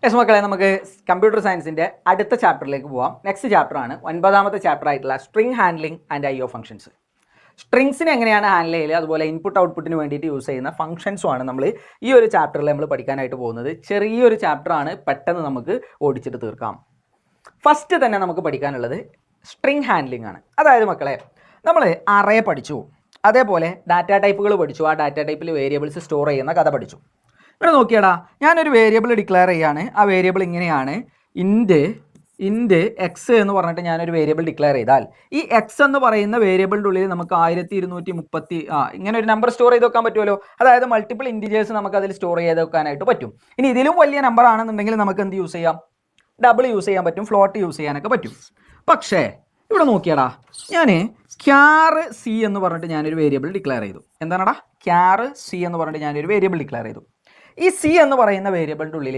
Yes മക്കളെ, നമുക്ക് computer സയൻസിൻ്റെ അടുത്ത ചാപ്റ്ററിലേക്ക് പോവാം. നെക്സ്റ്റ് ചാപ്റ്ററാണ് 9ാമത്തെ ചാപ്റ്റർ ആയിട്ടുള്ള string handling and IO functions. സ്ട്രിങ്സിനെ എങ്ങനെയാണ് ഹാൻഡിൽ ചെയ്യുക, അതുപോലെ ഇൻപുട്ട് ഔട്ട്പുട്ടിന് വേണ്ടിയിട്ട് യൂസ് ചെയ്യുന്ന ഫംഗ്ഷൻസുമാണ് നമ്മൾ ഈ ഒരു ചാപ്റ്ററിൽ നമ്മൾ പഠിക്കാനായിട്ട് പോകുന്നത്. ചെറിയൊരു ചാപ്റ്ററാണ്, പെട്ടെന്ന് നമുക്ക് ഓടിച്ചിട്ട് തീർക്കാം. ഫസ്റ്റ് തന്നെ നമുക്ക് പഠിക്കാനുള്ളത് സ്ട്രിംഗ് ഹാൻഡ്ലിംഗ് ആണ്. അതായത് മക്കളെ, നമ്മൾ അറേ പഠിച്ചു, അതേപോലെ ഡാറ്റ ടൈപ്പുകൾ പഠിച്ചു. ആ ഡാറ്റ ടൈപ്പിൽ വേരിയബിൾസ് സ്റ്റോർ ചെയ്യുന്ന കഥ പഠിച്ചു. ഇവിടെ നോക്കിയാടാ, ഞാനൊരു വേരിയബിൾ ഡിക്ലെയർ ചെയ്യാണ്. ആ വേരിയബിൾ ഇങ്ങനെയാണ്, ഇൻറ്റ് എക്സ് എന്ന് പറഞ്ഞിട്ട് ഞാനൊരു വേരിയബിൾ ഡിക്ലെയർ ചെയ്താൽ ഈ എക്സ് എന്ന് പറയുന്ന വേരിയബിളിൻ്റെ ഉള്ളിൽ നമുക്ക് 1230 ഇങ്ങനെ ഒരു നമ്പർ സ്റ്റോർ ചെയ്ത് വെക്കാൻ പറ്റുമല്ലോ. അതായത് മൾട്ടിപ്പിൾ ഇൻറ്റിജേഴ്സ് നമുക്ക് അതിൽ സ്റ്റോർ ചെയ്ത് വെക്കാനായിട്ട് പറ്റും. ഇനി ഇതിലും വലിയ നമ്പർ ആണെന്നുണ്ടെങ്കിൽ നമുക്ക് എന്ത് യൂസ് ചെയ്യാം? ഡബിൾ യൂസ് ചെയ്യാൻ പറ്റും, ഫ്ലോട്ട് യൂസ് ചെയ്യാനൊക്കെ പറ്റും. പക്ഷേ ഇവിടെ നോക്കിയാടാ, ഞാൻ ക്യാർ സി എന്ന് പറഞ്ഞിട്ട് ഞാനൊരു വേരിയബിൾ ഡിക്ലെയർ ചെയ്തു. എന്താണടാ? ക്യാർ സി എന്ന് പറഞ്ഞിട്ട് ഞാനൊരു വേരിയബിൾ ഡിക്ലെയർ ചെയ്തു. ഈ സി എന്ന് പറയുന്ന വേരിയബിളിൻ്റെ ഉള്ളിൽ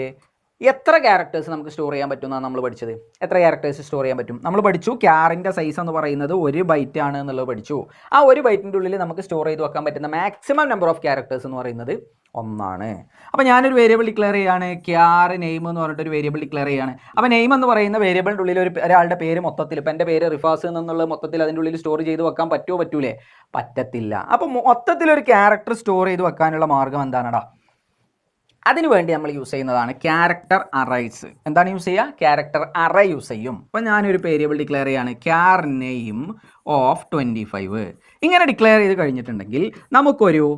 എത്ര ക്യാരക്ടേഴ്സ് നമുക്ക് സ്റ്റോർ ചെയ്യാൻ പറ്റും എന്നാണ് നമ്മൾ പഠിച്ചത്. എത്ര ക്യാരക്ടേഴ്സ് സ്റ്റോർ ചെയ്യാൻ പറ്റും നമ്മൾ പഠിച്ചു. ക്യാറിൻ്റെ സൈസ് എന്ന് പറയുന്നത് 1 ബൈറ്റ് ആണ് എന്നുള്ളത് പഠിച്ചു. ആ 1 ബൈറ്റിൻ്റെ ഉള്ളിൽ നമുക്ക് സ്റ്റോർ ചെയ്ത് വെക്കാൻ പറ്റുന്ന മാക്സിമം നമ്പർ ഓഫ് ക്യാരക്ടേഴ്സ് എന്ന് പറയുന്നത് 1 ആണ്. അപ്പോൾ ഞാനൊരു വേരിയബിൾ ഡിക്ലെയർ ചെയ്യുകയാണ്, ക്യാർ നെയിം എന്ന് പറഞ്ഞിട്ടൊരു വേരിയബിൾ ഡിക്ലെയർ ചെയ്യുകയാണ്. അപ്പോൾ നെയിം എന്ന് പറയുന്ന വേരിയബിളിൻ്റെ ഉള്ളിൽ ഒരാളുടെ പേര് മൊത്തത്തിൽ, ഇപ്പോൾ എൻ്റെ പേര് റിഫാസ് എന്നുള്ള മൊത്തത്തിൽ അതിൻ്റെ ഉള്ളിൽ സ്റ്റോർ ചെയ്ത് വെക്കാൻ പറ്റൂലേ? പറ്റത്തില്ല. അപ്പോൾ മൊത്തത്തിലൊരു ക്യാരക്ടർ സ്റ്റോർ ചെയ്ത് വെക്കാനുള്ള മാർഗ്ഗം എന്താണടാ? അതിനുവേണ്ടി നമ്മൾ യൂസ് ചെയ്യുന്നതാണ് ക്യാരക്ടർ അറേസ്. എന്താണ് യൂസ് ചെയ്യുക? ക്യാരക്ടർ അറേ യൂസ് ചെയ്യും. അപ്പോൾ ഞാനൊരു വേരിയബിൾ ഡിക്ലെയർ ചെയ്യാണ്, ക്യാർ നെയിം ഓഫ് 25. ഇങ്ങനെ ഡിക്ലെയർ ചെയ്ത് കഴിഞ്ഞിട്ടുണ്ടെങ്കിൽ നമുക്കൊരു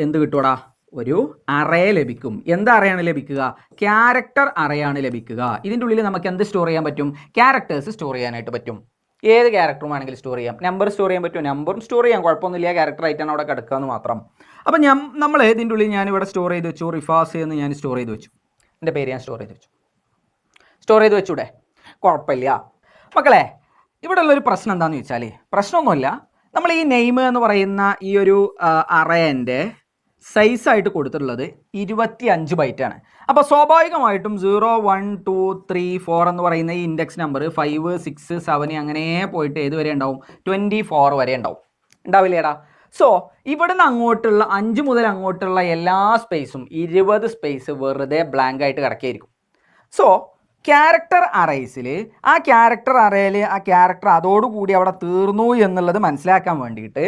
എന്ത് കിട്ടുമടാ? ഒരു അറേ ലഭിക്കും. എന്ത് അറേയാണ് ലഭിക്കുക? ക്യാരക്ടർ അറേയാണ് ലഭിക്കുക. ഇതിൻ്റെ ഉള്ളിൽ നമുക്ക് എന്ത് സ്റ്റോർ ചെയ്യാൻ പറ്റും? ക്യാരക്ടേഴ്സ് സ്റ്റോർ ചെയ്യാനായിട്ട് പറ്റും. ഏത് ക്യാരക്ടറും ആണെങ്കിലും സ്റ്റോർ ചെയ്യാം. നമ്പർ സ്റ്റോർ ചെയ്യാൻ പറ്റും, നമ്പറും സ്റ്റോർ ചെയ്യാം, കുഴപ്പമൊന്നുമില്ല. ക്യാരക്ടർ ആയിട്ടാണ് അവിടെ കിടക്കുക എന്ന് മാത്രം. അപ്പോൾ നമ്മൾ ഇതിൻ്റെ ഉള്ളിൽ ഞാനിവിടെ സ്റ്റോർ ചെയ്ത് വെച്ചു, റിഫാസ് എന്ന് ഞാൻ സ്റ്റോർ ചെയ്ത് വെച്ചു. എൻ്റെ പേര് ഞാൻ സ്റ്റോർ ചെയ്ത് വെച്ചൂടെ? കുഴപ്പമില്ല. മക്കളെ, ഇവിടെ ഉള്ളൊരു പ്രശ്നം എന്താണെന്ന് വെച്ചാൽ, പ്രശ്നമൊന്നുമില്ല. നമ്മൾ ഈ നെയിം എന്ന് പറയുന്ന ഈ ഒരു അറേൻ്റെ സൈസായിട്ട് കൊടുത്തിട്ടുള്ളത് 25 ബൈറ്റാണ്. അപ്പോൾ സ്വാഭാവികമായിട്ടും 0 1 2 3 4 എന്ന് പറയുന്ന ഈ ഇൻഡെക്സ് നമ്പർ 5 6 7 അങ്ങനെ പോയിട്ട് ഏത് വരെ ഉണ്ടാവും? 24 വരെ ഉണ്ടാവില്ലേടാ? സോ ഇവിടുന്ന് അങ്ങോട്ടുള്ള 5 മുതൽ അങ്ങോട്ടുള്ള എല്ലാ സ്പേസും 20 സ്പേസ് വെറുതെ ബ്ലാങ്ക് ആയിട്ട് കിടക്കുകയായിരിക്കും. സോ ക്യാരക്ടർ അറേസിൽ ആ ക്യാരക്ടർ അറേയിൽ ആ ക്യാരക്ടർ അതോടുകൂടി അവിടെ തീർന്നു എന്നുള്ളത് മനസ്സിലാക്കാൻ വേണ്ടിയിട്ട്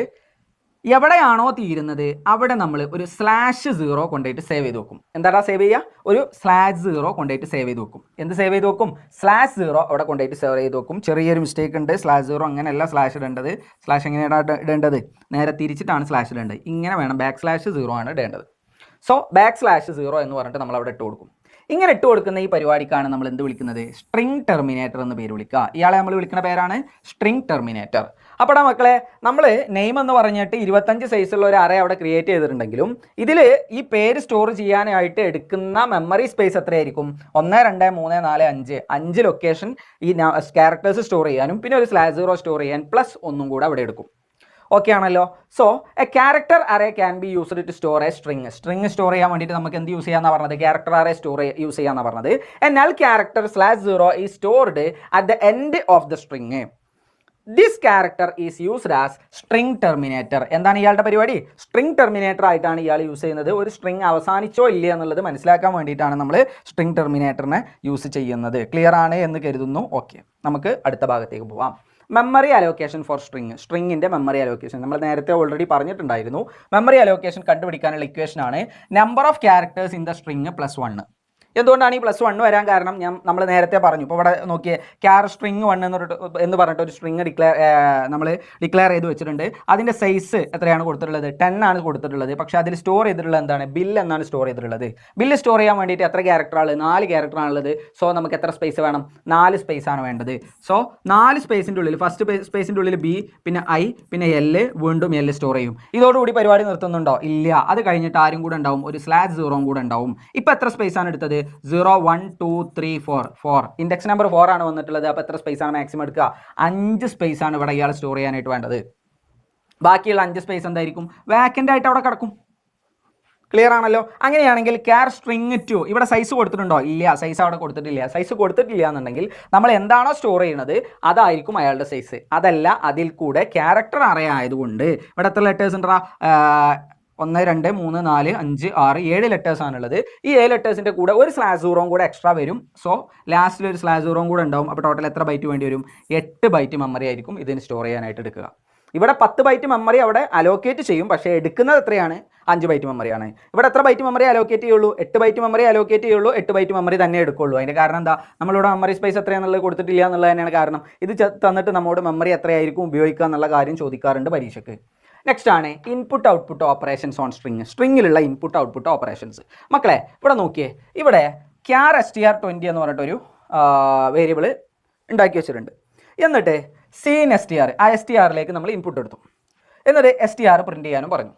എവിടെയാണോ തീരുന്നത് അവിടെ നമ്മൾ ഒരു /0 കൊണ്ടുപോയിട്ട് സേവ് ചെയ്ത് വെക്കും. എന്താടാ സേവ് ചെയ്യുക? ഒരു /0 കൊണ്ടുപോയിട്ട് സേവ് ചെയ്ത് വെക്കും. എന്ത് സേവ് ചെയ്ത് വെക്കും? /0 അവിടെ കൊണ്ടുപോയിട്ട് സേവ് ചെയ്ത് വെക്കും. ചെറിയൊരു മിസ്റ്റേക്ക് ഉണ്ട്. /0 അങ്ങനെയല്ല സ്ലാഷ് ഇടേണ്ടത്. സ്ലാഷ് എങ്ങനെയാണ് ഇടേണ്ടത്? നേരെ തിരിച്ചിട്ടാണ് സ്ലാഷ് ഇടേണ്ടത്. ഇങ്ങനെ വേണം, /0 ആണ് ഇടേണ്ടത്. സോ /0 എന്ന് പറഞ്ഞിട്ട് നമ്മൾ അവിടെ ഇട്ട് കൊടുക്കും. ഇങ്ങനെ ഇട്ട് കൊടുക്കുന്ന ഈ പരിപാടിക്കാണ് നമ്മൾ എന്ത് വിളിക്കുന്നത്? സ്ട്രിംഗ് ടെർമിനേറ്റർ എന്ന് പേര് വിളിക്കുക. ഇയാളെ നമ്മൾ വിളിക്കുന്ന പേരാണ് സ്ട്രിംഗ് ടെർമിനേറ്റർ. അപ്പോൾ മക്കളെ, നമ്മൾ നെയിം എന്ന് പറഞ്ഞിട്ട് 25 സൈസുള്ള ഒരു അറേ അവിടെ ക്രിയേറ്റ് ചെയ്തിട്ടുണ്ടെങ്കിലും ഇതിൽ ഈ പേര് സ്റ്റോർ ചെയ്യാനായിട്ട് എടുക്കുന്ന മെമ്മറി സ്പേസ് എത്രയായിരിക്കും? 1 2 3 4 5 ലൊക്കേഷൻ ഈ ക്യാരക്ടേഴ്സ് സ്റ്റോർ ചെയ്യാനും പിന്നെ ഒരു /0 സ്റ്റോർ ചെയ്യാൻ പ്ലസ് ഒന്നും കൂടെ അവിടെ എടുക്കും. ഓക്കെ ആണല്ലോ? So a character array can be used to store a string. String store ചെയ്യാൻ വേണ്ടിയിട്ട് നമുക്ക് എന്ത് യൂസ് ചെയ്യാന്നാണ് പറഞ്ഞത്? ക്യാരക്ടർ അറേ യൂസ് ചെയ്യാന്നാണ് പറഞ്ഞത്. A null character /0 is stored at the end of the string. This character is used as string Terminator. എന്താണ് ഇയാളുടെ പരിപാടി? String Terminator ആയിട്ടാണ് ഇയാൾ യൂസ് ചെയ്യുന്നത്. ഒരു സ്ട്രിംഗ് അവസാനിച്ചോ ഇല്ല എന്നുള്ളത് മനസ്സിലാക്കാൻ വേണ്ടിയിട്ടാണ് നമ്മൾ സ്ട്രിംഗ് ടെർമിനേറ്ററിനെ യൂസ് ചെയ്യുന്നത്. ക്ലിയർ ആണ് എന്ന് കരുതുന്നു. ഓക്കെ, നമുക്ക് അടുത്ത ഭാഗത്തേക്ക് പോവാം. മെമ്മറി അലോക്കേഷൻ ഫോർ സ്ട്രിങ്ങിൻ്റെ മെമ്മറി അലോക്കേഷൻ നമ്മൾ നേരത്തെ ഓൾറെഡി പറഞ്ഞിട്ടുണ്ടായിരുന്നു. മെമ്മറി അലോക്കേഷൻ കണ്ടുപിടിക്കാനുള്ള ഇക്വേഷൻ ആണ് number of characters in the string +1. എന്തുകൊണ്ടാണ് ഈ +1 വരാൻ കാരണം? നമ്മൾ നേരത്തെ പറഞ്ഞു. ഇപ്പോൾ ഇവിടെ നോക്കിയേ, ക്യാർ സ്ട്രിംഗ് 1 എന്ന് പറഞ്ഞിട്ട് ഒരു സ്ട്രിംഗ് നമ്മൾ ഡിക്ലെയർ ചെയ്ത് വെച്ചിട്ടുണ്ട്. അതിൻ്റെ സൈസ് എത്രയാണ് കൊടുത്തിട്ടുള്ളത്? 10 ആണ് കൊടുത്തിട്ടുള്ളത്. പക്ഷേ അതിൽ സ്റ്റോർ ചെയ്തിട്ടുള്ളത് എന്താണ്? ബിൽ എന്നാണ് സ്റ്റോർ ചെയ്തിട്ടുള്ളത്. ബില്ല് സ്റ്റോർ ചെയ്യാൻ വേണ്ടിയിട്ട് എത്ര ക്യാരക്ടറാണ്? 4 ക്യാരക്ടറാണുള്ളത്. സോ നമുക്ക് എത്ര സ്പേസ് വേണം? 4 സ്പേസ് ആണ് വേണ്ടത്. സോ 4 സ്പേസിൻ്റെ ഉള്ളിൽ ഫസ്റ്റ് സ്പേസിൻ്റെ ഉള്ളിൽ B, പിന്നെ I, പിന്നെ L, വീണ്ടും L സ്റ്റോർ ചെയ്യും. ഇതോടുകൂടി പരിപാടി നിർത്തുന്നുണ്ടോ? ഇല്ല. അത് കഴിഞ്ഞിട്ട് ആരും കൂടെ ഉണ്ടാവും? ഒരു /0 കൂടെ ഉണ്ടാവും. ഇപ്പോൾ എത്ര സ്പേസ് ആണ് എടുത്തത്? 0 1 2 3 4 ഇൻഡെക്സ് നമ്പർ 4 ആണ് വന്നിട്ടുള്ളത്. അപ്പോൾ എത്ര സ്പേസ് ആണ് മാക്സിമം എടുക്കുക? 5 സ്പേസ് ആണ് ഇവിടെ ഇയാൾ സ്റ്റോർ ചെയ്യാനായിട്ട് വേണ്ടത്. ബാക്കിയുള്ള 5 സ്പേസ് എന്തായിരിക്കും? വാക്കൻ്റ് ആയിട്ട് അവിടെ കിടക്കും. ക്ലിയർ ആണല്ലോ? അങ്ങനെയാണെങ്കിൽ ക്യാർ സ്ട്രിംഗ് 2 ഇവിടെ സൈസ് കൊടുത്തിട്ടുണ്ടോ? ഇല്ല, സൈസ് അവിടെ കൊടുത്തിട്ടില്ല. സൈസ് കൊടുത്തിട്ടില്ല എന്നുണ്ടെങ്കിൽ നമ്മൾ എന്താണോ സ്റ്റോർ ചെയ്യുന്നത് അതായിരിക്കും അയാളുടെ സൈസ്. അതല്ല, അതിൽ കൂടെ ക്യാരക്ടർ അറേ ആയതുകൊണ്ട് ഇവിടെ എത്ര ലെറ്റേഴ്സ് ഉണ്ടാ? 1 2 3 4 5 6 7 ലെറ്റേഴ്സാണുള്ളത്. ഈ 7 ലെറ്റേഴ്സിൻ്റെ കൂടെ ഒരു /0 കൂടെ എക്സ്ട്രാ വരും. സോ ലാസ്റ്റിൽ ഒരു /0 കൂടെ ഉണ്ടാവും. അപ്പോൾ ടോട്ടൽ എത്ര ബൈറ്റ് വേണ്ടി വരും? 8 ബൈറ്റ് മെമ്മറി ആയിരിക്കും ഇതിന് സ്റ്റോർ ചെയ്യാനായിട്ട് എടുക്കുക. ഇവിടെ 10 ബൈറ്റ് മെമ്മറി അവിടെ അലോക്കേറ്റ് ചെയ്യും, പക്ഷേ എടുക്കുന്നത് എത്രയാണ്? 5 ബൈറ്റ് മെമ്മറിയാണ്. ഇവിടെ എത്ര ബൈറ്റ് മെമ്മറി അലോക്കേറ്റ് ചെയ്യുള്ളൂ? 8 ബൈറ്റ് മെമ്മറി അലോക്കേറ്റ് ചെയ്യുള്ളൂ. 8 ബൈറ്റ് മെമ്മറി തന്നെ എടുക്കുള്ളൂ. അതിൻ്റെ കാരണം എന്താ? നമ്മളിവിടെ മെമ്മറി സ്പേസ് എത്രയാണെന്നുള്ളത് കൊടുത്തിട്ടില്ല എന്നുള്ളത് തന്നെയാണ് കാരണം. ഇത് തന്നിട്ട് നമ്മോട് മെമ്മറി എത്രയായിരിക്കും ഉപയോഗിക്കുക എന്നുള്ള കാര്യം ചോദിക്കാറുണ്ട് പരീക്ഷയ്ക്ക്. നെക്സ്റ്റ് ആണ് input output operations on string. സ്ട്രിങ്ങിലുള്ള ഇൻപുട്ട് ഔട്ട്പുട്ട് ഓപ്പറേഷൻസ്. മക്കളെ ഇവിടെ നോക്കിയേ, ഇവിടെ char str20 എന്ന് പറഞ്ഞിട്ടൊരു വേരിയബിൾ ഉണ്ടാക്കി വെച്ചിട്ടുണ്ട്. എന്നിട്ട് str ആ str-ലേക്ക് നമ്മൾ ഇൻപുട്ട് എടുത്തു. എന്നിട്ട് str പ്രിൻറ്റ് ചെയ്യാനും പറഞ്ഞു.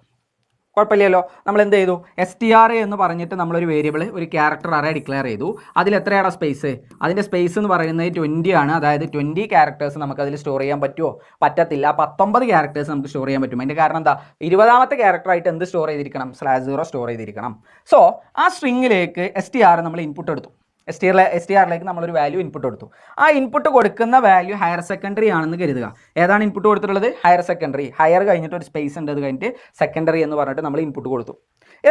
കുഴപ്പമില്ലല്ലോ. നമ്മൾ എന്ത് ചെയ്തു? str എന്ന് പറഞ്ഞിട്ട് നമ്മളൊരു വേരിയബിൾ ഒരു ക്യാരക്ടർ അറേ ഡിക്ലെയർ ചെയ്തു. അതിൽ എത്രയാണ് സ്പേസ്? അതിൻ്റെ സ്പേസ് എന്ന് പറയുന്നത് 20 ആണ്. അതായത് 20 ക്യാരക്ടേഴ്സ് നമുക്ക് അതിൽ സ്റ്റോർ ചെയ്യാൻ പറ്റുമോ? പറ്റത്തില്ല. 19 ക്യാരക്ടേഴ്സ് നമുക്ക് സ്റ്റോർ ചെയ്യാൻ പറ്റും. അതിൻ്റെ കാരണം എന്താ? 20ാമത്തെ ക്യാരക്ടറായിട്ട് എന്ത് സ്റ്റോർ ചെയ്തിരിക്കണം? /0 സ്റ്റോർ ചെയ്തിരിക്കണം. സോ ആ സ്ട്രിങ്ങിലേക്ക് str നമ്മൾ ഇൻപുട്ട് എടുത്തു. str-ലേക്ക് നമ്മളൊരു വാല്യൂ ഇൻപുട്ട് കൊടുത്തു. ആ ഇൻപുട്ട് കൊടുക്കുന്ന വാല്യൂ ഹയർ സെക്കൻഡറി ആണെന്ന് കരുതുക. ഏതാണ് ഇൻപുട്ട് കൊടുത്തിട്ടുള്ളത്? Higher secondary. ഹയർ കഴിഞ്ഞിട്ട് ഒരു സ്പേസ് ഉണ്ട്, അത് കഴിഞ്ഞിട്ട് സെക്കൻഡറി എന്ന് പറഞ്ഞിട്ട് നമ്മൾ ഇൻപുട്ട് കൊടുത്തു.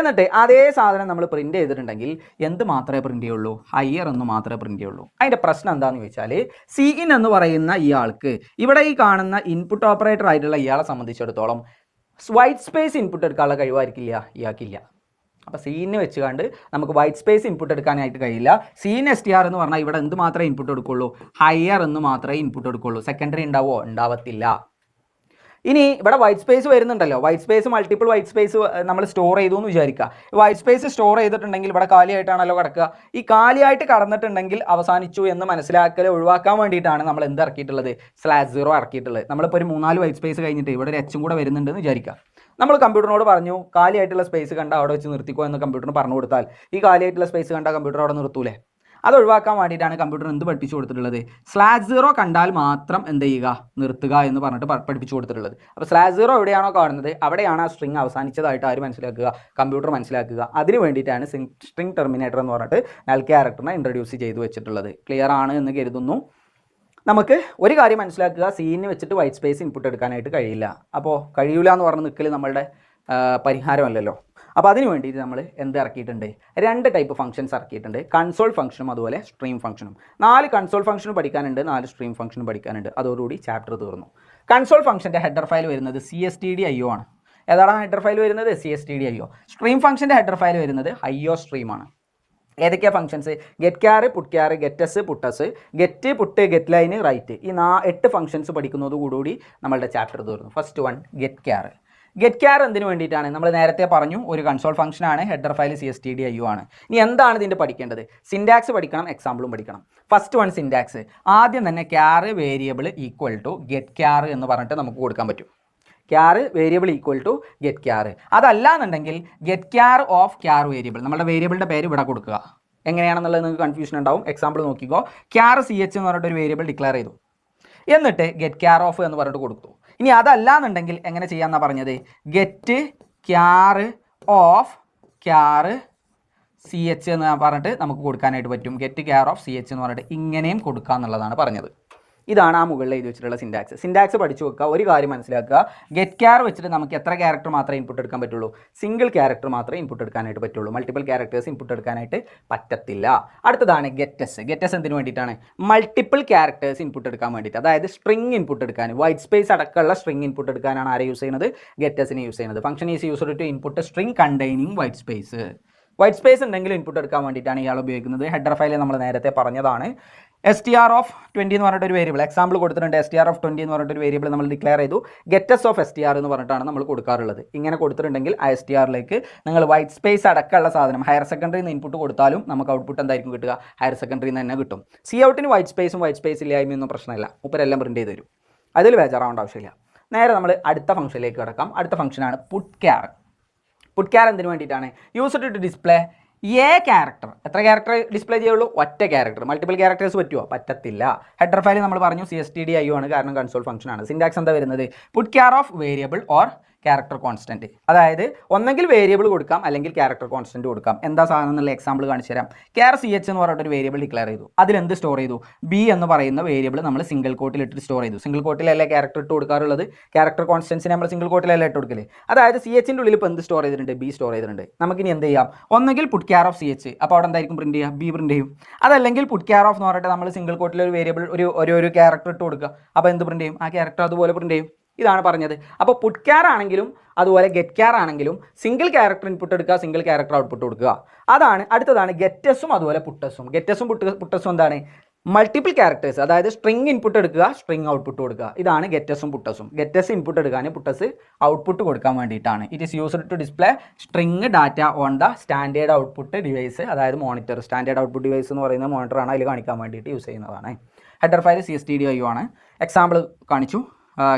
എന്നിട്ട് അതേ സാധനം നമ്മൾ പ്രിൻറ്റ് ചെയ്തിട്ടുണ്ടെങ്കിൽ എന്ത് മാത്രമേ പ്രിൻറ്റ് ചെയ്യുള്ളൂ? ഹയർ എന്ന് മാത്രമേ പ്രിൻറ്റ് ചെയ്യുള്ളൂ. അതിൻ്റെ പ്രശ്നം എന്താണെന്ന് ചോദിച്ചാൽ Cin എന്ന് പറയുന്ന ഇയാൾക്ക് ഇവിടെ ഈ കാണുന്ന ഇൻപുട്ട് ഓപ്പറേറ്റർ ആയിട്ടുള്ള ഇയാളെ സംബന്ധിച്ചിടത്തോളം വൈറ്റ് സ്പേസ് ഇൻപുട്ട് എടുക്കാനുള്ള കഴിവായിരിക്കില്ല ഇയാൾക്കില്ല. അപ്പോൾ Cin വെച്ചുകൊണ്ട് നമുക്ക് വൈറ്റ് സ്പേസ് ഇൻപുട്ട് എടുക്കാനായിട്ട് കഴിയില്ല. Cin str എന്ന് പറഞ്ഞാൽ ഇവിടെ എന്ത് മാത്രമേ ഇൻപുട്ട് എടുക്കുള്ളൂ? ഹയർ എന്ന് മാത്രമേ ഇൻപുട്ട് എടുക്കുള്ളൂ. സെക്കൻഡറി ഉണ്ടാവുമോ? ഉണ്ടാവത്തില്ല. ഇനി ഇവിടെ വൈറ്റ് സ്പേസ് വരുന്നുണ്ടല്ലോ, white space multiple white space നമ്മൾ സ്റ്റോർ ചെയ്തു എന്ന് വിചാരിക്കുക. വൈറ്റ് സ്പേസ് സ്റ്റോർ ചെയ്തിട്ടുണ്ടെങ്കിൽ ഇവിടെ കാലിയായിട്ടാണല്ലോ കിടക്കുക. ഈ കാലിയായിട്ട് കടന്നിട്ടുണ്ടെങ്കിൽ അവസാനിച്ചു എന്ന് മനസ്സിലാക്കൽ ഒഴിവാക്കാൻ വേണ്ടിയിട്ടാണ് നമ്മൾ എന്ത് ഇറക്കിയിട്ടുള്ളത്? /0 ഇറക്കിയിട്ടുള്ളത്. നമ്മളിപ്പോൾ ഒരു 3-4 വൈറ്റ് സ്പേസ് കഴിഞ്ഞിട്ട് ഇവിടെ ഒരു എച്ചും കൂടെ വരുന്നുണ്ടെന്ന് വിചാരിക്കുക. നമ്മൾ കമ്പ്യൂട്ടറിനോട് പറഞ്ഞു കാലിയായിട്ടുള്ള സ്പേസ് കണ്ട അവിടെ വെച്ച് നിർത്തിക്കോ എന്ന് കമ്പ്യൂട്ടറിന് പറഞ്ഞു കൊടുത്താൽ ഈ കാലിയായിട്ടുള്ള സ്പേസ് കണ്ട കമ്പ്യൂട്ടർ അവിടെ നിർത്തൂലേ? അത് ഒഴിവാക്കാൻ വേണ്ടിയിട്ടാണ് കമ്പ്യൂട്ടർ എന്ത് പഠിപ്പിച്ചു കൊടുത്തിട്ടുള്ളത്? /0 കണ്ടാൽ മാത്രം എന്ത് ചെയ്യുക? നിർത്തുക എന്ന് പറഞ്ഞിട്ട് പഠിപ്പിച്ചു കൊടുത്തിട്ടുള്ളത്. അപ്പോൾ /0 എവിടെയാണോ കാണുന്നത് അവിടെയാണ് ആ സ്ട്രിങ് അവസാനിച്ചതായിട്ട് ആര് മനസ്സിലാക്കുക? കമ്പ്യൂട്ടർ മനസ്സിലാക്കുക. അതിന് വേണ്ടിയിട്ടാണ് സ്ട്രിങ് ടെർമിനേറ്റർ എന്ന് പറഞ്ഞിട്ട് നൾ ക്യാരക്ടറിനെ ഇൻട്രൊഡ്യൂസ് ചെയ്ത് വെച്ചിട്ടുള്ളത്. ക്ലിയർ ആണ് എന്ന് കരുതുന്നു. നമുക്ക് ഒരു കാര്യം മനസ്സിലാക്കുക, Cin വെച്ചിട്ട് വൈറ്റ് സ്പേസ് ഇൻപുട്ട് എടുക്കാനായിട്ട് കഴിയില്ല. അപ്പോൾ കഴിയില്ല എന്ന് പറഞ്ഞ് നിൽക്കൽ നമ്മളുടെ പരിഹാരമല്ലല്ലോ. അപ്പോൾ അതിന് വേണ്ടിയിട്ട് നമ്മൾ എന്ത് ഇറക്കിയിട്ടുണ്ട്? 2 ടൈപ്പ് ഫംഗ്ഷൻസ് ഇറക്കിയിട്ടുണ്ട്. കൺസോൾ ഫംഗ്ഷനും അതുപോലെ സ്ട്രീം ഫംഗ്ഷനും. 4 കൺസോൾ ഫംഗ്ഷനും പഠിക്കാനുണ്ട്, 4 സ്ട്രീം ഫംഗ്ഷനും പഠിക്കാനുണ്ട്. അതോടുകൂടി ചാപ്റ്റർ തീർന്നു. കൺസോൾ ഫംഗ്ഷൻ്റെ ഹെഡർ ഫയൽ വരുന്നത് cstdio ആണ്. ഏതാണ് ഹെഡർ ഫയൽ വരുന്നത്? cstdio. സ്ട്രീം ഫംഗ്ഷൻ്റെ ഹെഡർ ഫയൽ വരുന്നത് IO സ്ട്രീമാണ്. ഏതൊക്കെയാണ് functions? get char, put char, getS, putS, get, put, get line, write. ഈ 8 ഫംഗ്ഷൻസ് പഠിക്കുന്നതോടുകൂടി നമ്മളുടെ ചാപ്റ്റർ തീർന്നു. First one get char. get char എന്തിനു വേണ്ടിയിട്ടാണ്? നമ്മൾ നേരത്തെ പറഞ്ഞു ഒരു കൺസോൾ ഫംഗ്ഷൻ ആണ്, ഹെഡർ ഫയൽ cstdio ആണ്. ഇനി എന്താണ് ഇതിൻ്റെ പഠിക്കേണ്ടത്? സിൻടാക്സ് പഠിക്കണം, എക്സാമ്പിളും പഠിക്കണം. First one syntax. ആദ്യം തന്നെ char variable equal to get char എന്ന് പറഞ്ഞിട്ട് നമുക്ക് കൊടുക്കാൻ പറ്റും. char variable equal to get char. അതല്ല എന്നുണ്ടെങ്കിൽ get char of char variable. നമ്മുടെ വേരിയബിളിൻ്റെ പേര് ഇവിടെ കൊടുക്കുക. എങ്ങനെയാണെന്നുള്ളത് നിങ്ങൾക്ക് കൺഫ്യൂഷൻ ഉണ്ടാവും. എക്സാമ്പിൾ നോക്കിക്കോ. char ch എന്ന് പറഞ്ഞിട്ട് ഒരു വേരിയബിൾ ഡിക്ലെയർ ചെയ്തു. എന്നിട്ട് get char ഓഫ് എന്ന് പറഞ്ഞിട്ട് കൊടുത്തു. ഇനി അതല്ല എന്നുണ്ടെങ്കിൽ എങ്ങനെ ചെയ്യാമെന്നാണ് പറഞ്ഞത്? get char of char ch എന്ന് പറഞ്ഞിട്ട് നമുക്ക് കൊടുക്കാനായിട്ട് പറ്റും. get char ഓഫ് ch എന്ന് പറഞ്ഞിട്ട് ഇങ്ങനെയും കൊടുക്കുക എന്നുള്ളതാണ് പറഞ്ഞത്. ഇതാണ് ആ മുകളിൽ എഴുതി വെച്ചിട്ടുള്ള സിൻടാക്സ്. സിൻടാക്സ് പഠിച്ചു വെക്കുക. ഒരു കാര്യം മനസ്സിലാക്കുക, get char വെച്ചിട്ട് നമുക്ക് എത്ര ക്യാരക്ടർ മാത്രമേ ഇൻപുട്ട് എടുക്കാൻ പറ്റുള്ളൂ? സിംഗിൾ ക്യാരക്ടർ മാത്രമേ ഇൻപുട്ട് എടുക്കാനായിട്ട് പറ്റുള്ളൂ. മൾട്ടിപ്പിൾ ക്യാരക്ടേഴ്സ് ഇൻപുട്ട് എടുക്കാനായിട്ട് പറ്റത്തില്ല. അടുത്തതാണ് getS. getS എന്തിനു വേണ്ടിയിട്ടാണ്? മൾട്ടിപ്പിൾ ക്യാരക്ടേഴ്സ് ഇൻപുട്ട് എടുക്കാൻ വേണ്ടിയിട്ട്, അതായത് സ്ട്രിങ് ഇൻപുട്ട് എടുക്കാൻ, വൈറ്റ് സ്പേസ് അടക്കമുള്ള സ്ട്രിങ് ഇൻപുട്ട് എടുക്കാനാണ് ആരെ യൂസ് ചെയ്യുന്നത്? getSനെ യൂസ് ചെയ്യുന്നത്. Function is used to input string containing white space. White space ഉണ്ടെങ്കിൽ ഇൻപുട്ട് എടുക്കാൻ വേണ്ടിയിട്ടാണ് ഇയാൾ ഉപയോഗിക്കുന്നത്. ഹെഡർ ഫയൽ നമ്മൾ നേരത്തെ പറഞ്ഞതാണ്. str ഓഫ് 20 എന്ന് പറഞ്ഞിട്ടൊരു വേരിയബിൾ എക്സാമ്പിൾ കൊടുത്തിട്ടുണ്ട്. str ഓഫ് 20 എന്ന് പറഞ്ഞിട്ടൊരു വേരിയബിൾ നമ്മൾ ഡിക്ലെയർ ചെയ്തു. getS ഓഫ് str എന്ന് പറഞ്ഞിട്ടാണ് നമ്മൾ കൊടുക്കാറുള്ളത്. ഇങ്ങനെ കൊടുത്തിട്ടുണ്ടെങ്കിൽ ആ str-ലേക്ക് നിങ്ങൾ വൈറ്റ് സ്പേസ് അടക്കമുള്ള സാധനം ഹയർ സെക്കൻഡറിയിൽ നിന്ന് ഇൻപുട്ട് കൊടുത്താലും നമുക്ക് ഔട്ട്പുട്ട് എന്തായിരിക്കും കിട്ടുക? ഹയർ സെക്കൻഡറിയിൽ നിന്ന് തന്നെ കിട്ടും. Coutന് വൈറ്റ് സ്പേസ് ഇല്ലായ്മയൊന്നും പ്രശ്നമില്ല. മൂപ്പരെല്ലാം പ്രിൻറ്റ് ചെയ്ത് തരും. അതിൽ ബേജാറാവേണ്ട ആവശ്യമില്ല. നേരെ നമ്മൾ അടുത്ത ഫംഗ്ഷനിലേക്ക് കിടക്കാം. അടുത്ത ഫംഗ്ഷനാണ് put char. put char എന്തിനു വേണ്ടിയിട്ടാണ്? Used to display character. എത്ര ക്യാരക്ടർ ഡിസ്പ്ലേ ചെയ്യുള്ളൂ? ഒറ്റ ക്യാരക്ടർ. മൾട്ടിപ്പിൾ ക്യാരക്ടേഴ്സ് പറ്റുമോ? പറ്റത്തില്ല. ഹെഡർ ഫയൽ നമ്മൾ പറഞ്ഞു cstdio ആണ്, കാരണം കൺസോൾ ഫംഗ്ഷൻ ആണ്. സിൻടാക്സ് എന്താ വരുന്നത്? put char of variable or character constant. അതായത് ഒന്നെങ്കിൽ വേരിയബിൾ കൊടുക്കാം അല്ലെങ്കിൽ ക്യാരക്ടർ കോൺസ്റ്റൻറ്റ് കൊടുക്കാം. എന്താ സാധനം എന്നുള്ള എക്സാമ്പിൾ കാണിച്ചു തരാം. CH എന്ന് പറഞ്ഞിട്ട് ഒരു വേരിയബിൾ ഡിക്ലെയർ ചെയ്തു. അതിലെന്ത് സ്റ്റോർ ചെയ്തു? ബി എന്ന് പറയുന്ന വേരിയബിൾ നമ്മൾ സിംഗിൾ കോട്ടിലിട്ട് സ്റ്റോർ ചെയ്തു. സിംഗിൾ കോട്ടിലല്ലേ ക്യാരക്ടർ ഇട്ട് കൊടുക്കാറുള്ളത്? ക്യാരക്ടർ കോൺസ്റ്റൻസിനെ നമ്മൾ സിംഗിൾ കോട്ടിലല്ലേ ഇട്ട് കൊടുക്കല്? അതായത് CHൻ്റെ ഉള്ളിൽ ഇപ്പോൾ എന്ത് സ്റ്റോർ ചെയ്തിട്ടുണ്ട്? ബി സ്റ്റോർ ചെയ്തിട്ടുണ്ട്. നമുക്കിനി എന്ത് ചെയ്യാം? ഒന്നെങ്കിൽ പുട്ട് കെയർ ഓഫ് CH, അപ്പോൾ അവിടെ എന്തായിരിക്കും പ്രിൻറ്റ് ചെയ്യുക? ബി പ്രിൻറ്റ് ചെയ്യും. അതല്ലെങ്കിൽ പുട്ട് കെയർ ഓഫ് എന്ന് പറഞ്ഞിട്ട് നമ്മൾ സിംഗിൾ കോട്ടിൽ ഒരു വേരിയബിൾ ഒരു ക്യാരക്ടർ ഇട്ട് കൊടുക്കുക. അപ്പോൾ എന്ത് പ്രിൻറ്റ് ചെയ്യും? ആ ക്യാരക്ടർ അതുപോലെ പ്രിൻറ്റ് ചെയ്യും. ഇതാണ് പറഞ്ഞത്. അപ്പോൾ പുട്ട് കെയർ ആണെങ്കിലും അതുപോലെ ഗെറ്റ് കെയർ ആണെങ്കിലും സിംഗിൾ ക്യാരക്ടർ ഇൻപുട്ട് എടുക്കുക, സിംഗിൾ ക്യാരക്ടർ ഔട്ട്പുട്ട് കൊടുക്കുക. അതാണ് അടുത്തതാണ് ഗെറ്റസും അതുപോലെ പുട്ടസും. ഗെറ്റസും പുട്ടസും എന്താണ്? മൾട്ടിപ്പിൾ ക്യാരക്ടേഴ്സ്, അതായത് സ്ട്രിങ് ഇൻപുട്ട് എടുക്കുക, സ്ട്രിങ് ഔട്ട്പുട്ട് കൊടുക്കുക. ഇതാണ് ഗെറ്റസും പുട്ടസും. ഗെറ്റസ് ഇൻപുട്ട് എടുക്കാൻ, പുട്ടസ് ഔട്ട്പുട്ട് കൊടുക്കാൻ വേണ്ടിയിട്ടാണ്. It is used to display string data on the standard output device, അതായത് മോണിറ്റർ. സ്റ്റാൻഡേർഡ് ഔട്ട്പുട്ട് ഡിവൈസ് എന്ന് പറയുന്നത് മോണിറ്ററാണ്, അതിൽ കാണിക്കാൻ വേണ്ടിയിട്ട് യൂസ് ചെയ്യുന്നതാണ്. ഹെഡർ ഫയൽ CSTDIO ആണ്. എക്സാമ്പിൾ കാണിച്ചു.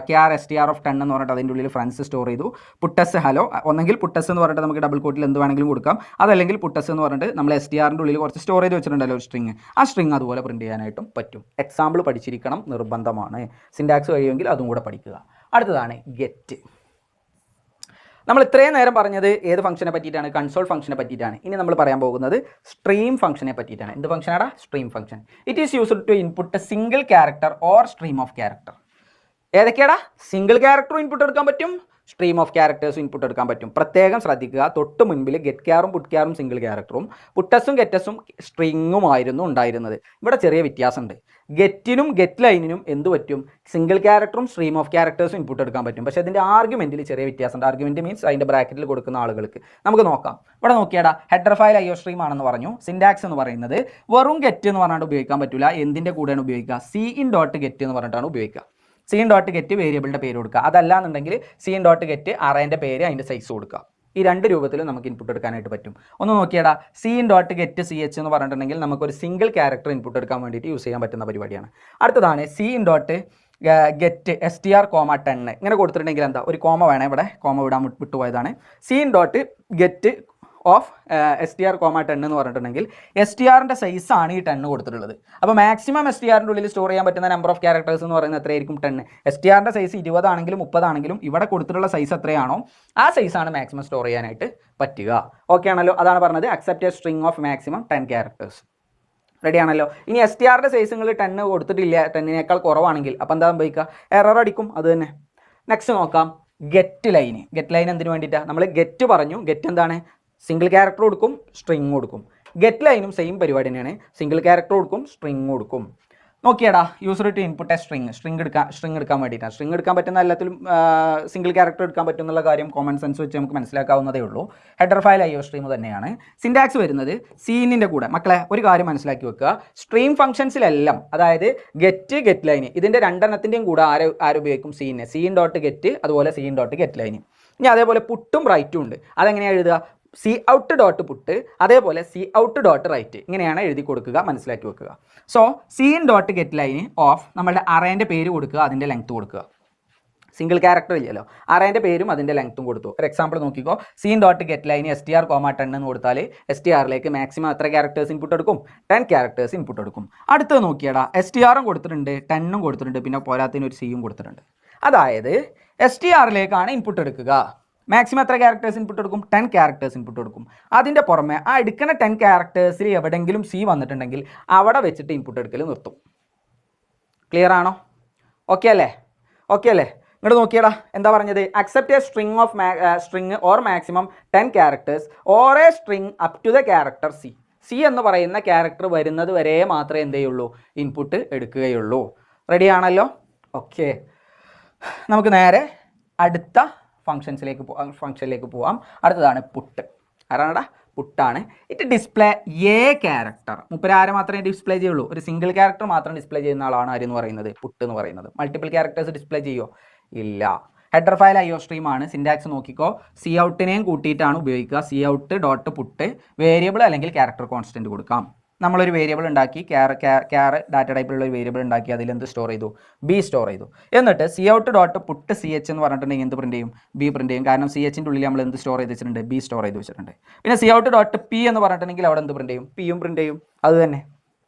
KR STR of 10 എന്ന് പറഞ്ഞിട്ട് അതിൻ്റെ ഉള്ളിൽ ഫ്രണ്ട്സ് സ്റ്റോർ ചെയ്തു. പുട്ടസ് ഹലോ, ഒന്നെങ്കിൽ പുട്ടസ് എന്ന് പറഞ്ഞിട്ട് നമുക്ക് ഡബിൾ കോട്ടിൽ എന്ത് വേണമെങ്കിലും കൊടുക്കാം. അതല്ലെങ്കിൽ പുട്ടസ് എന്ന് പറഞ്ഞിട്ട് നമ്മൾ STRൻ്റെ ഉള്ളിൽ കുറച്ച് സ്റ്റോർ ചെയ്ത് വെച്ചിട്ടുണ്ടല്ലോ ഒരു സ്ട്രിങ്, ആ സ്ട്രിങ് അതുപോലെ പ്രിൻറ്റ് ചെയ്യാനായിട്ടും പറ്റും. എക്സാമ്പിൾ പഠിച്ചിരിക്കണം, നിർബന്ധമാണ്. സിൻടാക്സ് കഴിയുമെങ്കിൽ അതും കൂടെ പഠിക്കുക. അടുത്തതാണ് ഗെറ്റ്. നമ്മൾ ഇത്രയും നേരം പറഞ്ഞത് ഏത് ഫംഗ്ഷനെ പറ്റിയിട്ടാണ്? കൺസോൾ ഫംഗ്ഷനെ പറ്റിയിട്ടാണ്. ഇനി നമ്മൾ പറയാൻ പോകുന്നത് സ്ട്രീം ഫംഗ്ഷനെ പറ്റിയിട്ടാണ്. എന്ത് ഫംഗ്ഷനാണ്? Stream function. It is used to input single character or stream of character. ഏതൊക്കെയാടാ? സിംഗിൾ ക്യാരക്ടറും ഇൻപുട്ട് എടുക്കാൻ പറ്റും, സ്ട്രീം ഓഫ് ക്യാരക്ടേഴ്സും ഇൻപുട്ട് എടുക്കാൻ പറ്റും. പ്രത്യേകം ശ്രദ്ധിക്കുക, തൊട്ട് മുൻപിൽ ഗെറ്റ് കെയറും പുട്ട് കെയറും സിംഗിൾ ക്യാരക്ടറും, പുട്ടസും ഗെറ്റസും സ്ട്രിങ്ങുമായിരുന്നു ഉണ്ടായിരുന്നത്. ഇവിടെ ചെറിയ വ്യത്യാസമുണ്ട്. ഗെറ്റിനും ഗെറ്റ് ലൈനിനും എന്ത് പറ്റും? സിംഗിൾ ക്യാരക്ടറും സ്ട്രീം ഓഫ് ക്യാരക്ടേഴ്സും ഇൻപുട്ട് എടുക്കാൻ പറ്റും. പക്ഷേ അതിൻ്റെ ആർഗ്യുമെൻറ്റിൽ ചെറിയ വ്യത്യാസമുണ്ട്. ആർഗ്യുമെൻറ്റ് മീൻസ് അതിൻ്റെ ബ്രാക്കറ്റിൽ കൊടുക്കുന്ന ആളുകൾക്ക്. നമുക്ക് നോക്കാം. ഇവിടെ നോക്കിയാടാ, ഹെഡർ ഫയൽ IO സ്ട്രീം ആണെന്ന് പറഞ്ഞു. സിൻടാക്സ് എന്ന് പറയുന്നത് വെറും ഗെറ്റ് എന്ന് പറഞ്ഞാൽ ഉപയോഗിക്കാൻ പറ്റില്ല. എന്തിൻ്റെ കൂടെയാണ് ഉപയോഗിക്കുക? CIN.get എന്ന് പറഞ്ഞിട്ടാണ് ഉപയോഗിക്കുക. CIN.get വേരിയബിളിൻ്റെ പേര് കൊടുക്കുക. അതല്ല എന്നുണ്ടെങ്കിൽ CIN.get അറേൻ്റെ പേര്, അതിൻ്റെ സൈസ് കൊടുക്കുക. ഈ രണ്ട് രൂപത്തിലും നമുക്ക് ഇൻപുട്ട് എടുക്കാനായിട്ട് പറ്റും. ഒന്ന് നോക്കിയാടാ, CIN.get CH എന്ന് പറഞ്ഞിട്ടുണ്ടെങ്കിൽ നമുക്കൊരു സിംഗിൾ ക്യാരക്ടർ ഇൻപുട്ട് എടുക്കാൻ വേണ്ടിയിട്ട് യൂസ് ചെയ്യാൻ പറ്റുന്ന പരിപാടിയാണ്. അടുത്തതാണ് CIN.get STR,10 ഇങ്ങനെ കൊടുത്തിട്ടുണ്ടെങ്കിൽ എന്താ? ഒരു കോമ വേണേ, ഇവിടെ കോമ വിടാൻ വിട്ടുപോയതാണ്. CIN.get ഓഫ് STR,10 എന്ന് പറഞ്ഞിട്ടുണ്ടെങ്കിൽ STRൻ്റെ സൈസാണ് ഈ 10 കൊടുത്തിട്ടുള്ളത്. അപ്പോൾ മാക്സിമം STRൻ്റെ ഉള്ളിൽ സ്റ്റോർ ചെയ്യാൻ പറ്റുന്ന നമ്പർ ഓഫ് ക്യാരക്ടേഴ്സ് എന്ന് പറയുന്നത് എത്രയായിരിക്കും? 10. STRൻ്റെ സൈസ് 20 ആണെങ്കിലും 30 ആണെങ്കിലും ഇവിടെ കൊടുത്തിട്ടുള്ള സൈസ് എത്രയാണോ ആ സൈസാണ് മാക്സിമം സ്റ്റോർ ചെയ്യാനായിട്ട് പറ്റുക. ഓക്കെ ആണല്ലോ? അതാണ് പറഞ്ഞത്, accept a string of maximum 10 characters. Ready ആണല്ലോ? ഇനി STRൻ്റെ സൈസ് നിങ്ങൾ 10 കൊടുത്തിട്ടില്ല, 10നേക്കാൾ കുറവാണെങ്കിൽ അപ്പോൾ എന്താ സംഭവിക്കുക? എറർ അടിക്കും. അത് തന്നെ. നെക്സ്റ്റ് നോക്കാം, ഗെറ്റ് ലൈൻ. ഗെറ്റ് ലൈൻ എന്തിനു വേണ്ടിയിട്ടാണ്? നമ്മൾ ഗെറ്റ് പറഞ്ഞു. ഗെറ്റ് എന്താണ്? സിംഗിൾ ക്യാരക്ടർ കൊടുക്കും, സ്ട്രിങ് കൊടുക്കും. ഗെറ്റ് ലൈനും സെയിം പരിപാടി തന്നെയാണ്. സിംഗിൾ ക്യാരക്ടർ കൊടുക്കും, സ്ട്രിങ് കൊടുക്കും. നോക്കിയാടാ, user to input a string എടുക്കാൻ വേണ്ടിയിട്ടാണ്. സ്ട്രിങ് എടുക്കാൻ പറ്റുന്ന എല്ലാത്തിലും സിംഗിൾ ക്യാരക്ടർ എടുക്കാൻ പറ്റും എന്നുള്ള കാര്യം കോമൺ സെൻസ് വെച്ച് നമുക്ക് മനസ്സിലാക്കാവുന്നതേ ഉള്ളൂ. ഹെഡർ ഫയൽ IO സ്ട്രീം തന്നെയാണ്. സിൻടാക്സ് വരുന്നത് CIN-ൻ്റെ കൂടെ. മക്കളെ ഒരു കാര്യം മനസ്സിലാക്കി വെക്കുക, സ്ട്രീം ഫംഗ്ഷൻസിലെല്ലാം, അതായത് ഗെറ്റ് ലൈൻ, ഇതിൻ്റെ രണ്ടെണ്ണത്തിൻ്റെയും കൂടെ ആരുപയോഗിക്കും? CIN.get അതുപോലെ CIN.get ലൈൻ. ഇനി അതേപോലെ പുട്ടും റൈറ്റും ഉണ്ട്. അതെങ്ങനെയാണ് എഴുതുക? Cout.put അതേപോലെ Cout.write ഇങ്ങനെയാണ് എഴുതി കൊടുക്കുക, മനസ്സിലാക്കി വെക്കുക. സോ CIN.get ലൈൻ ഓഫ് നമ്മളുടെ അറേൻ്റെ പേര് കൊടുക്കുക, അതിൻ്റെ ലെങ്ത് കൊടുക്കുക. സിംഗിൾ ക്യാരക്ടർ ഇല്ലല്ലോ, അറേൻ്റെ പേരും അതിൻ്റെ ലെങ്ത്തും കൊടുത്തു. ഒരു എക്സാമ്പിൾ നോക്കിക്കോ. CIN.get ലൈൻ STR,10 എന്ന് കൊടുത്താൽ STRലേക്ക് മാക്സിമം എത്ര ക്യാരക്ടേഴ്സ് ഇൻപുട്ട് എടുക്കും? 10 ക്യാരക്ടേഴ്സ് ഇൻപുട്ട് എടുക്കും. അടുത്തത് നോക്കിയാടാ, STRും കൊടുത്തിട്ടുണ്ട്, 10ഉം കൊടുത്തിട്ടുണ്ട്, പിന്നെ പോരാത്തതിന് ഒരു Cയും കൊടുത്തിട്ടുണ്ട്. അതായത് STRലേക്കാണ് ഇൻപുട്ട് എടുക്കുക. മാക്സിമം എത്ര ക്യാരക്ടേഴ്സ് ഇൻപുട്ട് എടുക്കും? 10 ക്യാരക്ടേഴ്സ് ഇൻപുട്ട് എടുക്കും. അതിൻ്റെ പുറമെ ആ എടുക്കുന്ന 10 ക്യാരക്ടേഴ്സിൽ എവിടെയെങ്കിലും C വന്നിട്ടുണ്ടെങ്കിൽ അവിടെ വെച്ചിട്ട് ഇൻപുട്ട് എടുക്കൽ നിർത്തും. ക്ലിയർ ആണോ? ഓക്കെ അല്ലേ? ഇങ്ങോട്ട് നോക്കിയടാ, എന്താ പറഞ്ഞത്? Accept a string or maximum 10 characters or a string up to the character C എന്ന് പറയുന്ന ക്യാരക്ടർ വരുന്നത് വരെ മാത്രമേ എന്ത് ചെയ്യുള്ളൂ? ഇൻപുട്ട് എടുക്കുകയുള്ളൂ. റെഡി ആണല്ലോ? ഓക്കെ, നമുക്ക് നേരെ അടുത്ത ഫംഗ്ഷനിലേക്ക് പോവാം. അടുത്തതാണ് പുട്ട്. ആരാണടാ? പുട്ടാണ്. It display a character. മുപ്പരാരെ മാത്രമേ ഡിസ്പ്ലേ ചെയ്യുള്ളൂ. ഒരു സിംഗിൾ ക്യാരക്ടർ മാത്രം ഡിസ്പ്ലേ ചെയ്യുന്ന ആളാണ് ആരെന്ന് പറയുന്നത്? പുട്ട് എന്ന് പറയുന്നത്. മൾട്ടിപ്പിൾ ക്യാരക്ടേഴ്സ് ഡിസ്പ്ലേ ചെയ്യുമോ? ഇല്ല. ഹെഡർ ഫയൽ IO സ്ട്രീം ആണ്. സിൻടാക്സ് നോക്കിക്കോ. Coutനെയും കൂട്ടിയിട്ടാണ് ഉപയോഗിക്കുക. Cout.put വേരിയബിൾ അല്ലെങ്കിൽ ക്യാരക്ടർ കോൺസ്റ്റൻറ്റ് കൊടുക്കാം. നമ്മളൊരു വേരിയബിൾ ഉണ്ടാക്കി, ക്യാർ ഡാറ്റ ടൈപ്പിലുള്ള ഒരു വേരിയബിൾ ഉണ്ടാക്കി, അതിൽ എന്ത് സ്റ്റോർ ചെയ്തു? ബി സ്റ്റോർ ചെയ്തു. എന്നിട്ട് Cout.put CH എന്ന് പറഞ്ഞിട്ടുണ്ടെങ്കിൽ എന്ത് പ്രിൻറ്റ് ചെയ്യും? ബി പ്രിൻറ്റ് ചെയ്യും. കാരണം CHൻ്റെ ഉള്ളിൽ നമ്മൾ എന്ത് സ്റ്റോർ ചെയ്ത് വെച്ചിട്ടുണ്ട്? ബി സ്റ്റോർ ചെയ്ത് വെച്ചിട്ടുണ്ട്. പിന്നെ Cout.p എന്ന് പറഞ്ഞിട്ടുണ്ടെങ്കിൽ അവിടെ എന്ത് പ്രിൻറ്റ് ചെയ്യും? പിയും പ്രിൻറ്റ് ചെയ്യും. അത് തന്നെ.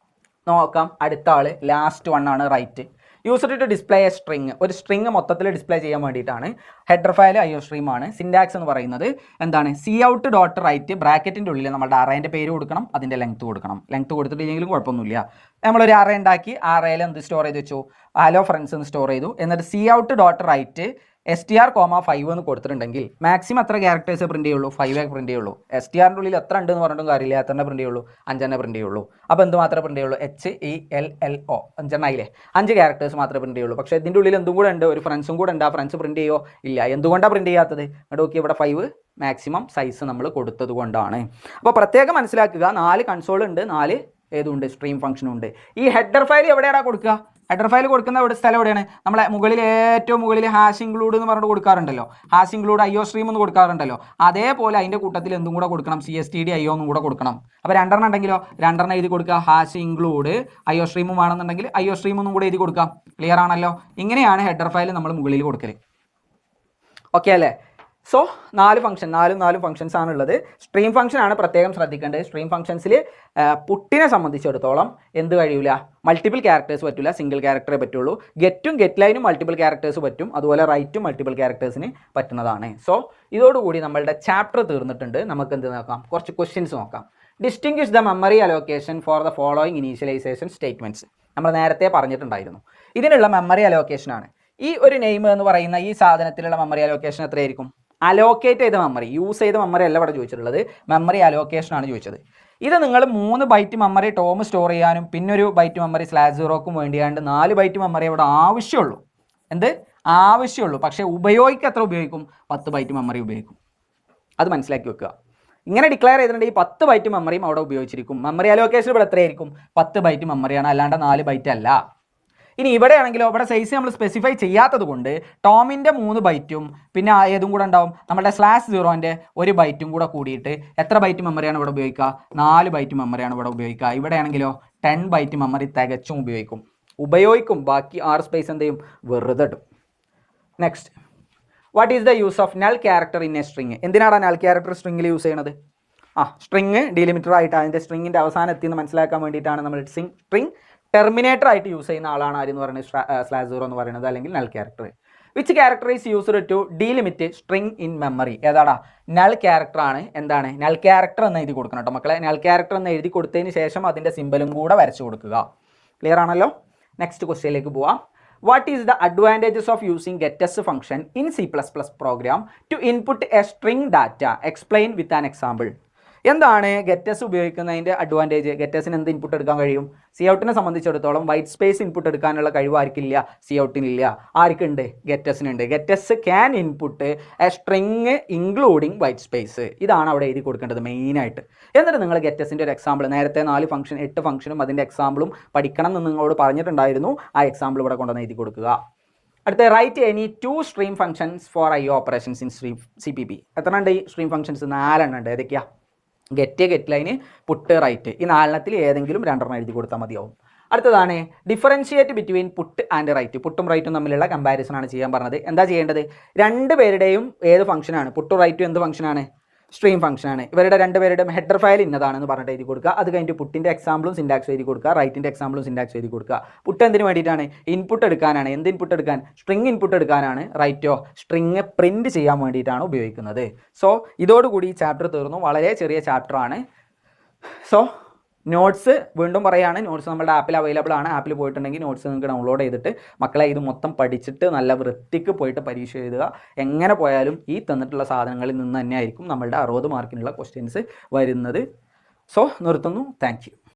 നോക്കാം, അടുത്ത ആൾ ലാസ്റ്റ് വൺ ആണ് write. Used to display a string, ഒരു സ്ട്രിങ് മൊത്തത്തിൽ ഡിസ്പ്ലേ ചെയ്യാൻ വേണ്ടിയിട്ടാണ്. ഹെഡർ ഫയൽ IO സ്ട്രീം ആണ്. സിൻടാക്സ് എന്ന് പറയുന്നത് എന്താണ്, cout.write ബ്രാക്കറ്റിൻ്റെ ഉള്ളിൽ നമ്മുടെ അറേൻ്റെ പേര് കൊടുക്കണം, അതിൻ്റെ ലെങ്ത് കൊടുക്കണം. ലെങ്ത് കൊടുത്തിട്ടില്ലെങ്കിലും കുഴപ്പമൊന്നുമില്ല. നമ്മളൊരു അറേ ഉണ്ടാക്കി, ആ അറേയിൽ എന്ത് സ്റ്റോർ ചെയ്ത് വെച്ചു, ഹലോ ഫ്രണ്ട്സ് എന്ന് സ്റ്റോർ ചെയ്തു. എന്നിട്ട് cout.write str,5 എന്ന് കൊടുത്തിട്ടുണ്ടെങ്കിൽ മാക്സിമം എത്ര ക്യാരക്ടേഴ്സ് പ്രിന്റ് ചെയ്യുള്ളൂ, 5 പ്രിന്റ് ചെയ്യുള്ളൂ. STRൻ്റെ ഉള്ളിൽ എത്ര ഉണ്ടെന്ന് പറഞ്ഞിട്ടും കാര്യമില്ല, എത്ര പ്രിന്റ് ചെയ്യുള്ളൂ, 5 പ്രിന്റ് ചെയ്യുള്ളൂ. അപ്പോൾ എന്ത് മാത്രമേ പ്രിന്റ് ചെയ്യുള്ളൂ, HELLO 5 ആയില്ലേ, 5 ക്യാരക്ടേഴ്സ് മാത്രമേ പ്രിന്റ് ചെയ്യുള്ളൂ. പക്ഷേ ഇതിൻ്റെ ഉള്ളിൽ എന്തും കൂടെ ഉണ്ട്, ഒരു ഫ്രണ്ട്സും കൂടെ ഉണ്ട്. ആ ഫ്രണ്ട്സ് പ്രിന്റ് ചെയ്യോ ഇല്ല. എന്തുകൊണ്ടാണ് പ്രിന്റ് ചെയ്യാത്തത്, ഇവിടെ നോക്കി, ഇവിടെ 5 മാക്സിമം സൈസ് നമ്മൾ കൊടുത്തത് കൊണ്ടാണ്. അപ്പോൾ പ്രത്യേകം മനസ്സിലാക്കുക, 4 കൺസോൾ ഉണ്ട്, 4 ഏതുണ്ട്, സ്ട്രീം ഫംഗ്ഷനും ഉണ്ട്. ഈ ഹെഡർ ഫയൽ എവിടെയാണ് കൊടുക്കുക, ഹെഡർ ഫയൽ കൊടുക്കുന്ന സ്ഥലം എവിടെയാണ്, നമ്മളെ മുകളിൽ ഏറ്റവും മുകളിൽ ഹാഷ് ഇൻക്ലൂഡ് എന്ന് പറഞ്ഞിട്ട് കൊടുക്കാറുണ്ടല്ലോ, ഹാഷ് ഇൻക്ലൂഡ് IO സ്ട്രീം എന്ന് കൊടുക്കാറുണ്ടല്ലോ. അതേപോലെ അതിൻ്റെ കൂട്ടത്തിൽ എന്തും കൂടെ കൊടുക്കണം, CSTD IO എന്നും കൂടെ കൊടുക്കണം. അപ്പോൾ 2 ഉണ്ടെങ്കിലോ 2 എഴുതി കൊടുക്കുക, ഹാഷ് ഇൻക്ലൂഡ് IO സ്ട്രീമും വേണമെന്നുണ്ടെങ്കിൽ IO സ്ട്രീം ഒന്നും കൂടെ എഴുതി കൊടുക്കാം. ക്ലിയർ ആണല്ലോ. ഇങ്ങനെയാണ് ഹെഡർ ഫയൽ നമ്മൾ മുകളിൽ കൊടുക്കൽ. ഓക്കെ അല്ലേ. സോ 4 ഫംഗ്ഷൻസ് ആണുള്ളത്. സ്ട്രീം ഫംഗ്ഷൻ ആണ് പ്രത്യേകം ശ്രദ്ധിക്കേണ്ടത്. സ്ട്രീം ഫംഗ്ഷൻസിൽ പുട്ടിനെ സംബന്ധിച്ചിടത്തോളം എന്ത് കഴിയില്ല, മൾട്ടിപ്പിൾ ക്യാരക്ടേഴ്സ് പറ്റില്ല, സിംഗിൾ ക്യാരക്ടറേ പറ്റുള്ളൂ. ഗെറ്റും ഗെറ്റ് ലൈനും മൾട്ടിപ്പിൾ ക്യാരക്ടേഴ്സ് പറ്റും, അതുപോലെ റൈറ്റും മൾട്ടിപ്പിൾ ക്യാരക്ടേഴ്സിന് പറ്റുന്നതാണ്. സോ ഇതോടുകൂടി നമ്മളുടെ ചാപ്റ്റർ തീർന്നിട്ടുണ്ട്. നമുക്ക് എന്ത് നോക്കാം, കുറച്ച് ക്വസ്റ്റ്യൻസ് നോക്കാം. Distinguish the memory allocation for the following initialisation statements. നമ്മൾ നേരത്തെ പറഞ്ഞിട്ടുണ്ടായിരുന്നു. ഇതിനുള്ള മെമ്മറി അലോക്കേഷൻ ആണ്. ഈ ഒരു നെയിം എന്ന് പറയുന്ന ഈ സാധനത്തിലുള്ള മെമ്മറി അലോക്കേഷൻ എത്രയായിരിക്കും, അലോക്കേറ്റ് ചെയ്ത മെമ്മറി, യൂസ് ചെയ്ത മെമ്മറി അല്ല ഇവിടെ ചോദിച്ചിട്ടുള്ളത്, മെമ്മറി അലോക്കേഷൻ ആണ് ചോദിച്ചത്. ഇത് നിങ്ങൾ 3 ബൈറ്റ് മെമ്മറി ടോം സ്റ്റോർ ചെയ്യാനും പിന്നെ ഒരു ബൈറ്റ് മെമ്മറി /0ക്കും വേണ്ടിയാണ്ട് 4 ബൈറ്റ് മെമ്മറി ഇവിടെ ആവശ്യമുള്ളൂ. എന്ത് ആവശ്യമുള്ളൂ, പക്ഷേ ഉപയോഗിക്കുക എത്ര ഉപയോഗിക്കും, 10 ബൈറ്റ് മെമ്മറി ഉപയോഗിക്കും. അത് മനസ്സിലാക്കി വെക്കുക. ഇങ്ങനെ ഡിക്ലെയർ ചെയ്തിട്ടുണ്ടെങ്കിൽ 10 ബൈറ്റ് മെമ്മറിയും അവിടെ ഉപയോഗിച്ചിരിക്കും. മെമ്മറി അലോക്കേഷൻ ഇവിടെ എത്രയായിരിക്കും, 10 ബൈറ്റ് മെമ്മറിയാണ്, അല്ലാണ്ട് 4 ബൈറ്റ് അല്ല. ഇനി ഇവിടെ ആണെങ്കിലോ, ഇവിടെ സൈസ് നമ്മൾ സ്പെസിഫൈ ചെയ്യാത്തത് കൊണ്ട് ടോമിൻ്റെ 3 ബൈറ്റും പിന്നെ ഏതും കൂടെ ഉണ്ടാവും, നമ്മുടെ /0ൻ്റെ 1 ബൈറ്റും കൂടെ കൂടിയിട്ട് എത്ര ബൈറ്റ് മെമ്മറിയാണ് ഇവിടെ ഉപയോഗിക്കുക, 4 ബൈറ്റ് മെമ്മറിയാണ് ഇവിടെ ഉപയോഗിക്കുക. ഇവിടെ ആണെങ്കിലോ 10 ബൈറ്റ് മെമ്മറി തികച്ചും ഉപയോഗിക്കും. ബാക്കി 6 സ്പേസ് എന്ത് ചെയ്യും, വെറുതെ ഇടും. Next, what is the use of null character in A string. എന്തിനാണ് നൾ ക്യാരക്ടർ സ്ട്രിങ്ങിൽ യൂസ് ചെയ്യണത്, സ്ട്രിങ് ഡീലിമിറ്റർ ആയിട്ട് അതിൻ്റെ സ്ട്രിങ്ങിൻ്റെ അവസാനം എത്തിയെന്ന് മനസ്സിലാക്കാൻ വേണ്ടിയിട്ടാണ് നമ്മൾ സ്ട്രിങ് ടെർമിനേറ്റർ ആയിട്ട് യൂസ് ചെയ്യുന്ന ആളാണ് ആരെന്ന് പറയുന്നത്, /0 എന്ന് പറയുന്നത്, അല്ലെങ്കിൽ null character. Which character is used to delimit string in memory. ഏതാടാ, നൾ ക്യാരക്ടർ ആണ്. എന്താണ് നൾ ക്യാരക്ടർ എന്ന് എഴുതി കൊടുക്കണം കേട്ടോ മക്കളെ. നൾ ക്യാരക്ടർ എന്ന് എഴുതി കൊടുത്തതിന് ശേഷം അതിൻ്റെ സിമ്പലും കൂടെ വരച്ചു കൊടുക്കുക. ക്ലിയർ ആണല്ലോ. നെക്സ്റ്റ് ക്വസ്റ്റ്യനിലേക്ക് പോവാം. What is the advantages of using gets function in C++ program to input a string data, explain with an example. എന്താണ് ഗെറ്റസ് ഉപയോഗിക്കുന്നതിൻ്റെ അഡ്വാൻറ്റേജ്? ഗെറ്റസിന് എന്ത് ഇൻപുട്ട് എടുക്കാൻ കഴിയും? Coutനെ സംബന്ധിച്ചിടത്തോളം വൈറ്റ് സ്പേസ് ഇൻപുട്ട് എടുക്കാനുള്ള കഴിവ് ആർക്കില്ല, Coutനില്ല. ആർക്കുണ്ട്? ഗെറ്റസിനുണ്ട്. Gets can input a string including white space. ഇതാണ് അവിടെ എഴുതി കൊടുക്കേണ്ടത് മെയിനായിട്ട്. എന്നിട്ട് നിങ്ങൾ ഗെറ്റസിൻ്റെ ഒരു എക്സാമ്പിൾ, നേരത്തെ 8 ഫംഗ്ഷനും അതിൻ്റെ എക്സാമ്പിളും പഠിക്കണം എന്ന് നിങ്ങളോട് പറഞ്ഞിട്ടുണ്ടായിരുന്നു. ആ എക്സാമ്പിൾ ഇവിടെ കൊണ്ടുവന്ന് എഴുതി കൊടുക്കുക. അടുത്ത, write any 2 stream functions for IO operations in CPP. എത്ര ഉണ്ട് ഈ സ്ട്രീം ഫംഗ്ഷൻസ്? 4 ഉണ്ട്. ഏതൊക്കെയാ? Getline, put, write. ഈ 4 ഏതെങ്കിലും 2 എഴുതി കൊടുത്താൽ മതിയാവും. അടുത്തതാണ് differentiate between put and write. പുട്ടും റൈറ്റും തമ്മിലുള്ള കമ്പാരിസൺ ആണ് ചെയ്യാൻ പറഞ്ഞത്. എന്താ ചെയ്യേണ്ടത്? 2 പേരുടെയും ഏത് ഫംഗ്ഷനാണ്? പുട്ടും റൈറ്റും എന്ത് ഫംഗ്ഷനാണ്? സ്ട്രീം ഫംഗ്ഷനാണ്. ഇവരുടെ 2 പേരുടെയും ഹെഡർ ഫയൽ ഇന്നതാണെന്ന് പറഞ്ഞിട്ട് എഴുതി കൊടുക്കുക. അത് കഴിഞ്ഞിട്ട് പുട്ടിൻ്റെ എക്സാമ്പിളും സിൻടാക്സ് എഴുതി കൊടുക്കുക, റൈറ്റിൻ്റെ എക്സാമ്പിളും സിൻടാക്സ് എഴുതി കൊടുക്കുക. പുട്ട് എന്തിനു വേണ്ടിയിട്ടാണ്? ഇൻപുട്ട് എടുക്കാനാണ്. എന്ത് ഇൻപുട്ട് എടുക്കാൻ? സ്ട്രിങ് ഇൻപുട്ട് എടുക്കാനാണ്. റൈറ്റോ സ്ട്രിങ് പ്രിൻറ്റ് ചെയ്യാൻ വേണ്ടിയിട്ടാണ് ഉപയോഗിക്കുന്നത്. സോ ഇതോടുകൂടി ഈ ചാപ്റ്റർ തീർന്നു. വളരെ ചെറിയ ചാപ്റ്ററാണ്. സോ നോട്ട്സ് വീണ്ടും പറയുകയാണ്, നോട്ട്സ് നമ്മുടെ ആപ്പിൽ അവൈലബിൾ ആണ്. ആപ്പിൽ പോയിട്ടുണ്ടെങ്കിൽ നോട്ട്സ് നിങ്ങൾക്ക് ഡൗൺലോഡ് ചെയ്തിട്ട് മക്കളെ ഇത് മൊത്തം പഠിച്ചിട്ട് നല്ല വൃത്തിക്ക് പോയിട്ട് പരീക്ഷ എഴുതുക. എങ്ങനെ പോയാലും ഈ തന്നിട്ടുള്ള സാധനങ്ങളിൽ നിന്ന് തന്നെയായിരിക്കും നമ്മളുടെ 60 മാർക്കിനുള്ള ക്വസ്റ്റ്യൻസ് വരുന്നത്. സോ നിർത്തുന്നു. Thank you.